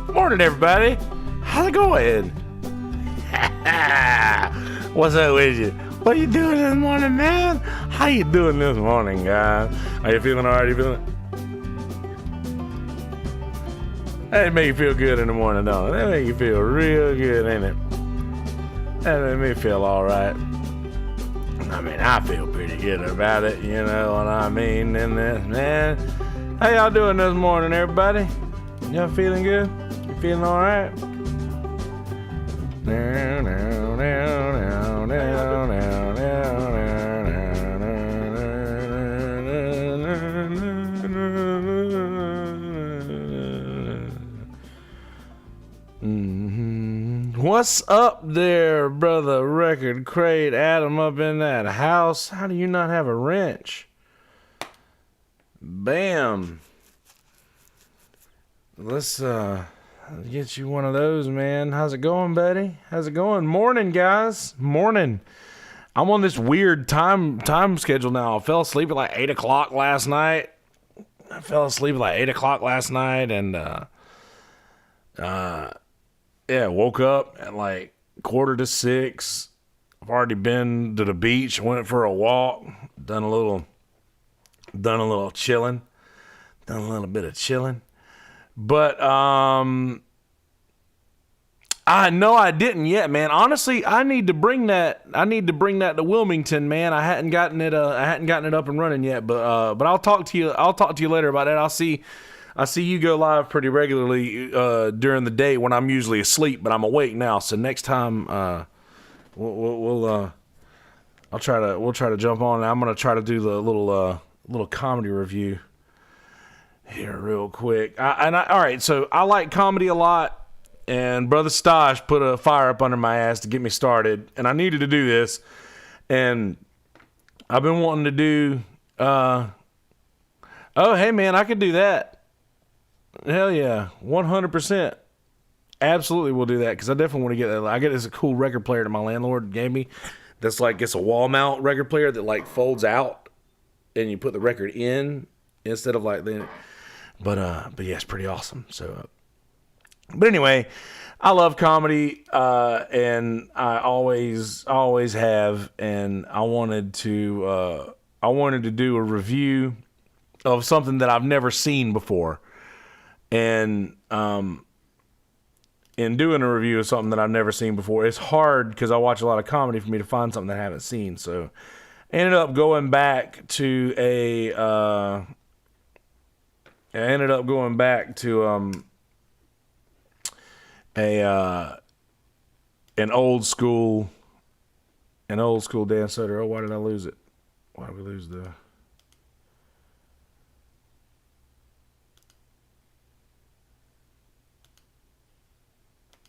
Good morning, everybody. How's it going? What's up with you? What are you doing this morning, man? How you doing this morning, guys? Are you feeling all right? You feeling? That make you feel good in the morning, don't it? That make you feel real good, ain't it? That made me feel all right. I mean, I feel pretty good about it, you know what I mean, in this, man. How y'all doing this morning, everybody? Y'all feeling good? You feeling all right? What's up there, brother Record Crate Adam up in that house? How do you not have a wrench? Bam. Let's get you one of those, man. How's it going, buddy? How's it going? Morning, guys. Morning. I'm on this weird time schedule now. I fell asleep at like 8 o'clock last night. And yeah, woke up at like 5:45. I've already been to the beach, went for a walk, done a little chilling, done a little bit of chilling. But I know I didn't yet, man. Honestly, I need to bring that to Wilmington, man. I hadn't gotten it up and running yet, but I'll talk to you later about that. I see you go live pretty regularly during the day when I'm usually asleep, but I'm awake now. So next time we'll try to jump on. I'm gonna try to do the little comedy review here real quick. All right. So I like comedy a lot, and Brother Stosh put a fire up under my ass to get me started, and I needed to do this, and I've been wanting to do. Oh, hey man, I could do that. Hell yeah, 100%. Absolutely, we'll do that because I definitely want to get that. I get this cool record player that my landlord gave me. That's like it's a wall mount record player that like folds out, and you put the record in instead of like then. But yeah, it's pretty awesome. So, but anyway, I love comedy, and I always have, and I wanted to do a review of something that I've never seen before. And in doing a review of something that I've never seen before, it's hard because I watch a lot of comedy for me to find something that I haven't seen. So I ended up going back to an old school Dan Soder. Oh, why did I lose it? Why did we lose the...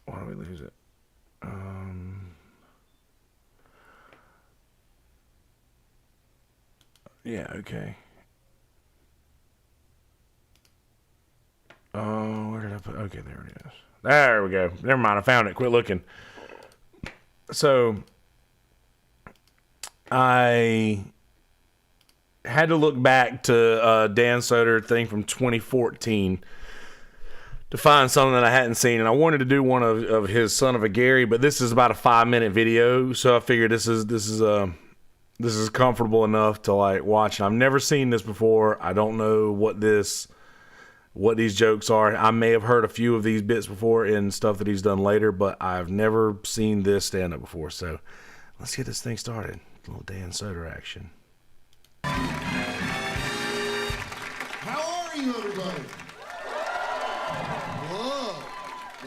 Why do we lose it? Yeah, okay. Oh, where did I put? Okay, there it is. There we go. Never mind, I found it. Quit looking. So, I had to look back to Dan Soder thing from 2014 to find something that I hadn't seen, and I wanted to do one of his Son of a Gary, but this is about a 5-minute video, so I figured this is comfortable enough to like watch. And I've never seen this before. I don't know what these jokes are. I may have heard a few of these bits before in stuff that he's done later, but I've never seen this stand up before. So let's get this thing started. A little Dan Soder action. How are you, everybody?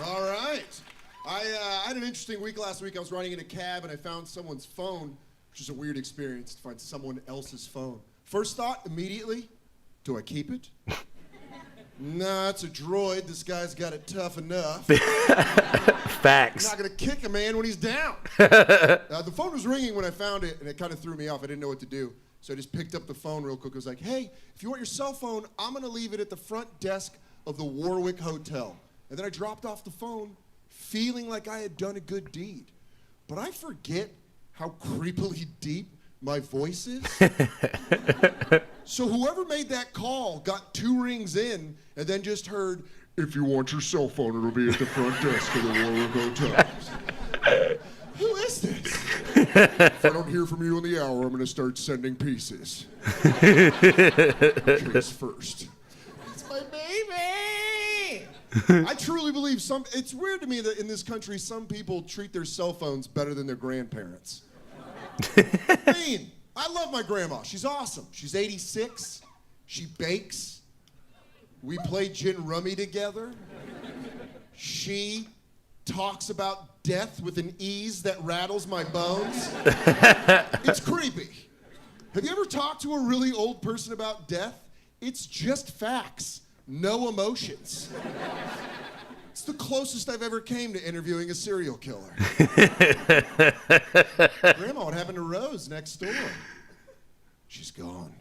All right. I had an interesting week last week. I was riding in a cab and I found someone's phone, which is a weird experience to find someone else's phone. First thought, immediately, do I keep it? Nah, it's a droid. This guy's got it tough enough. Facts. I'm not going to kick a man when he's down. The phone was ringing when I found it, and it kind of threw me off. I didn't know what to do. So I just picked up the phone real quick. I was like, hey, if you want your cell phone, I'm going to leave it at the front desk of the Warwick Hotel. And then I dropped off the phone feeling like I had done a good deed. But I forget how creepily deep my voice is. So whoever made that call got 2 rings in and then just heard If you want your cell phone, it'll be at the front desk of the Warwick Hotel. Who is this? If I don't hear from you in the hour, I'm going to start sending pieces. Case first. It's my baby! I truly believe it's weird to me that in this country, some people treat their cell phones better than their grandparents. I mean, I love my grandma. She's awesome. She's 86. She bakes. We play gin rummy together. She talks about death with an ease that rattles my bones. It's creepy. Have you ever talked to a really old person about death? It's just facts, no emotions. It's the closest I've ever came to interviewing a serial killer. Grandma, what happened to Rose next door? She's gone.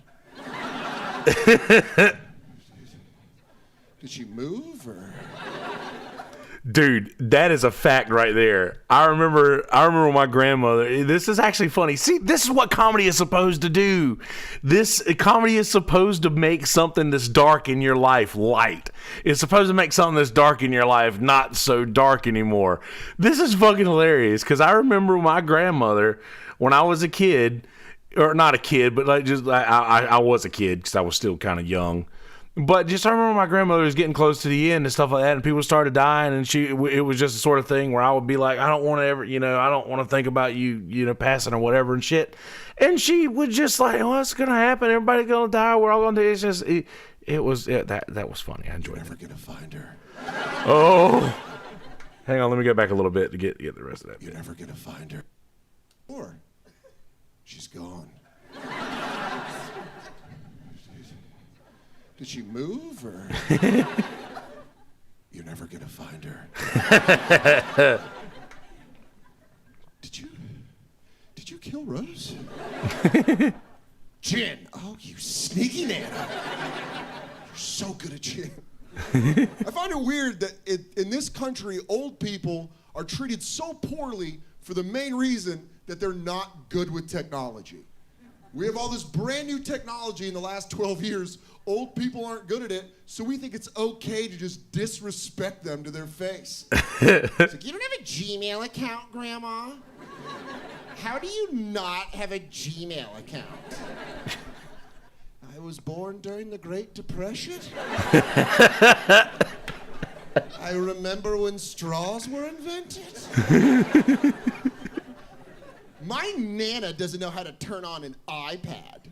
Did she move or? Dude, that is a fact right there. I remember my grandmother. This is actually funny. See, this is what comedy is supposed to do. Comedy is supposed to make something that's dark in your life light. It's supposed to make something that's dark in your life not so dark anymore. This is fucking hilarious because I remember my grandmother when I was a kid, or not a kid, but like just I was a kid because I was still kind of young. But just I remember my grandmother was getting close to the end and stuff like that, and people started dying, and it was just the sort of thing where I would be like, I don't want to ever, I don't want to think about you, passing or whatever and shit. And she would just like, what's gonna happen? Everybody's gonna die. We're all gonna do. It's just, that was funny. I enjoyed it. You're never gonna find her. Oh, hang on, let me go back a little bit to get the rest of that. You're never gonna find her. Or she's gone. Did she move or? You're never gonna find her. Did you kill Rose? Gin. Oh, you sneaky Nana. You're so good at gin. I find it weird that in this country, old people are treated so poorly for the main reason that they're not good with technology. We have all this brand new technology in the last 12 years. Old people aren't good at it, so we think it's okay to just disrespect them to their face. It's like, you don't have a Gmail account, Grandma? How do you not have a Gmail account? I was born during the Great Depression. I remember when straws were invented. My Nana doesn't know how to turn on an iPad.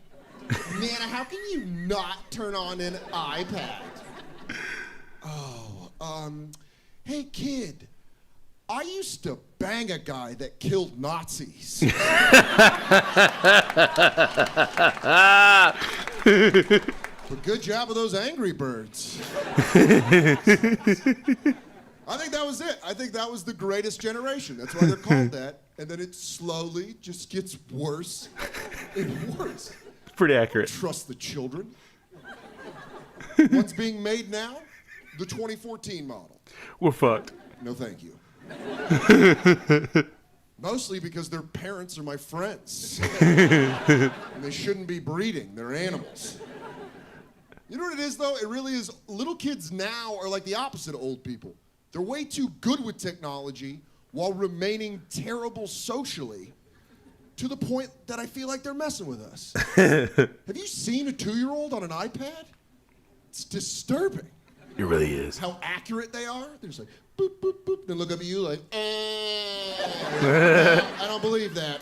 Nana, how can you not turn on an iPad? Hey kid, I used to bang a guy that killed Nazis. But good job with those Angry Birds. I think that was it. I think that was the greatest generation. That's why they're called that. And then it slowly just gets worse and worse. Pretty accurate. Trust the children. What's being made now? The 2014 model. We're fucked. No, thank you. Mostly because their parents are my friends. And they shouldn't be breeding. They're animals. You know what it is, though? It really is. Little kids now are like the opposite of old people. They're way too good with technology while remaining terrible socially, to the point that I feel like they're messing with us. Have you seen a 2-year-old on an iPad? It's disturbing. It really is. How accurate they are. They're just like, boop, boop, boop. Then look up at you like, no, I don't believe that.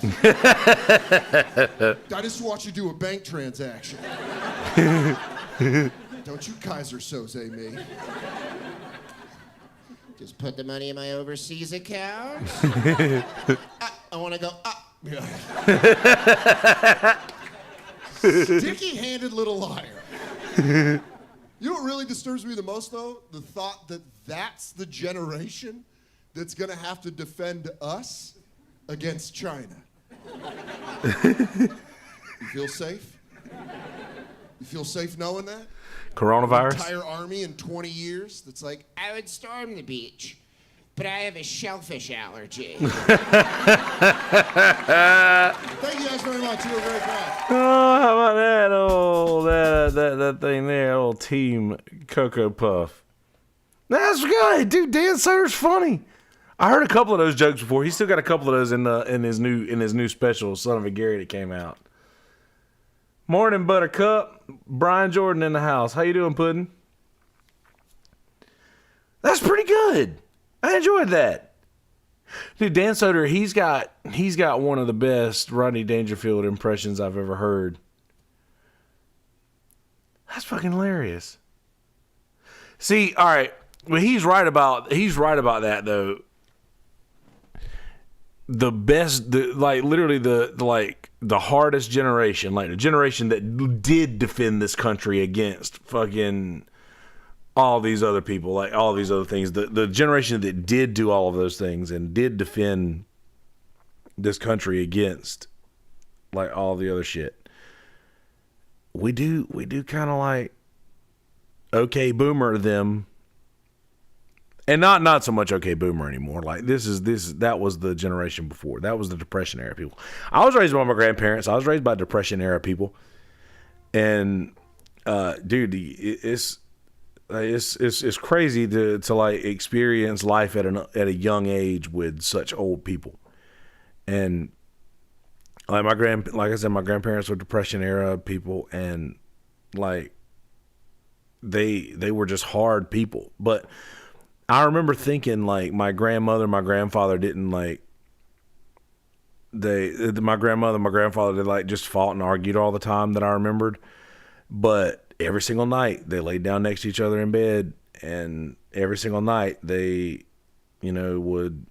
I just watched you do a bank transaction. Don't you Kaiser Soze me. Just put the money in my overseas account. I want to go up. Sticky-handed little liar. You know what really disturbs me the most, though? The thought that that's the generation that's going to have to defend us against China. You feel safe? You feel safe knowing that? Coronavirus? An entire army in 20 years that's like, I would storm the beach, but I have a shellfish allergy. Thank you guys very much. You were very kind. Oh, how about that that thing there, old Team Cocoa Puff. That's good, dude. Dan Soder's funny. I heard a couple of those jokes before. He's still got a couple of those in his new special, Son of a Gary, that came out. Morning, Buttercup. Brian Jordan in the house. How you doing, Puddin'? That's pretty good. I enjoyed that. Dude, Dan Soder, he's got one of the best Rodney Dangerfield impressions I've ever heard. That's fucking hilarious. See, all right, well, he's right about that though. Literally the hardest generation, like the generation that did defend this country against fucking all these other people, like all these other things. The generation that did do all of those things and did defend this country against like all the other shit. We do kind of like okay boomer them. And not so much okay boomer anymore. Like that was the generation before. That was the Depression era people. I was raised by my grandparents. I was raised by Depression era people. And dude, it's crazy to like experience life at a young age with such old people. And like like I said, my grandparents were Depression era people, and like they were just hard people. But I remember thinking like my grandmother, my grandfather didn't like my grandmother, my grandfather, they like just fought and argued all the time that I remembered. But every single night they laid down next to each other in bed, and every single night they, you know, would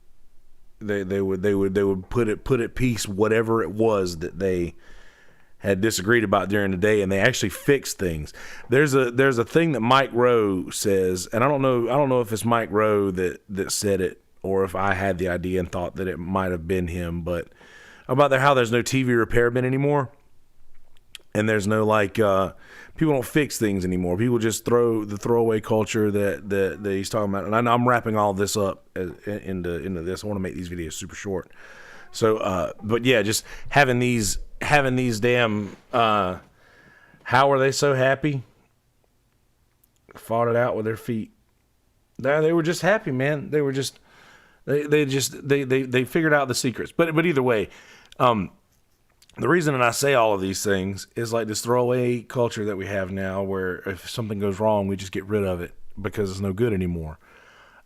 put at peace whatever it was that they had disagreed about during the day, and they actually fixed things. There's a thing that Mike Rowe says, and I don't know if it's Mike Rowe that said it or if I had the idea and thought that it might have been him, but about how there's no TV repair bin anymore, and there's no like people don't fix things anymore. People just throw the throwaway culture that he's talking about. And I'm wrapping all this up into this. I want to make these videos super short. So, but yeah, just having these damn, how are they so happy? Fought it out with their feet. They were just happy, man. They were just, they figured out the secrets. But either way, the reason that I say all of these things is like this throwaway culture that we have now, where if something goes wrong, we just get rid of it because it's no good anymore.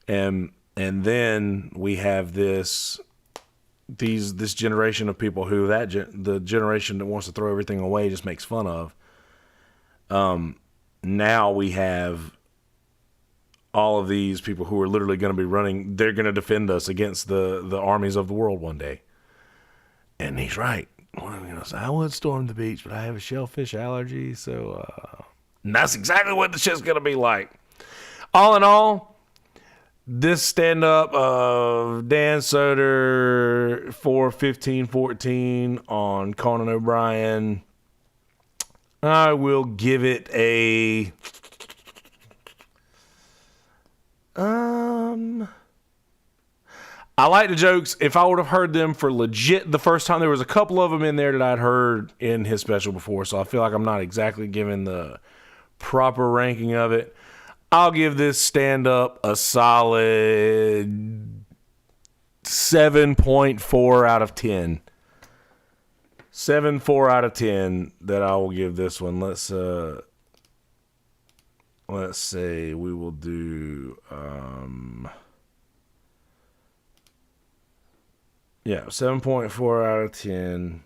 And then we have this generation of people who the generation that wants to throw everything away just makes fun of. Now we have all of these people who are literally going to be running. They're going to defend us against the armies of the world one day. And he's right. What am I going to say? I would storm the beach, but I have a shellfish allergy. So, and that's exactly what the shit's going to be like. All in all, this stand-up of Dan Soder 4/15/14 on Conan O'Brien, I will give it a I like the jokes. If I would have heard them for legit the first time, there was a couple of them in there that I'd heard in his special before, so I feel like I'm not exactly giving the proper ranking of it. I'll give this stand-up a solid 7.4 out of 10. 7.4 out of 10 that I will give this one. Let's say we will do 7.4 out of 10.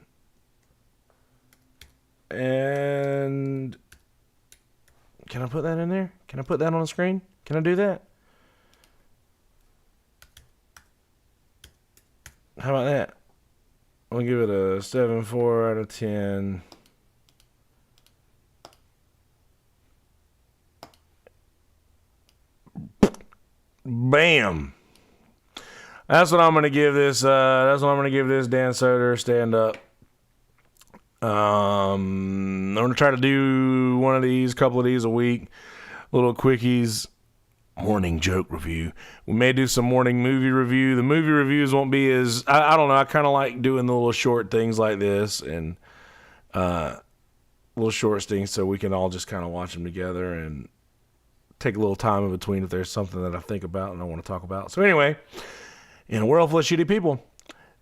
And can I put that in there? Can I put that on the screen? Can I do that? How about that? I'll give it a 7.4 out of 10. Bam. That's what I'm gonna give this. That's what I'm gonna give this Dan Soder stand up. I'm gonna try to do one of these, couple of these a week, little quickies. Morning joke review. We may do some morning movie review. The movie reviews won't be as I don't know. I kind of like doing the little short things like this and little short things so we can all just kind of watch them together and take a little time in between if there's something that I think about and I want to talk about. So anyway, in a world full of shitty people,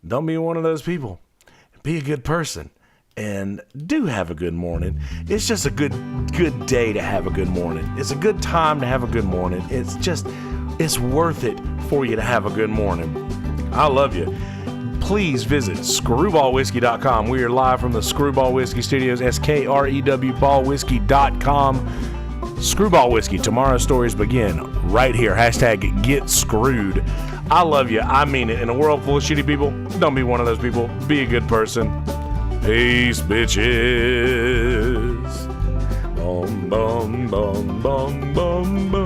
don't be one of those people. Be a good person. And do have a good morning. It's just a good day to have a good morning. It's a good time to have a good morning. It's worth it for you to have a good morning. I love you. Please visit screwballwhiskey.com. We are live from the Screwball Whiskey Studios, SKREW ballwhiskey.com. Screwball Whiskey. Tomorrow's stories begin right here. Hashtag get screwed. I love you. I mean it. In a world full of shitty people, don't be one of those people. Be a good person. Peace, bitches. Bum, bum, bum, bum, bum, bum.